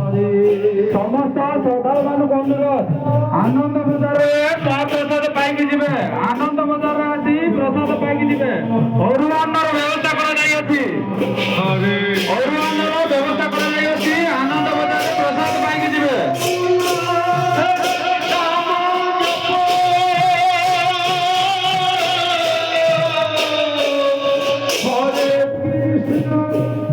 समस्त श्रद्धा मानक अनुरोध आनंद बजार प्रसाद पाई जीवे आनंद बजार आसी प्रसाद पाई जीवे अरुअन्नर व्यवस्था अरुअन्नर व्यवस्था आनंद बजार प्रसाद पाई जीवे हरे कृष्ण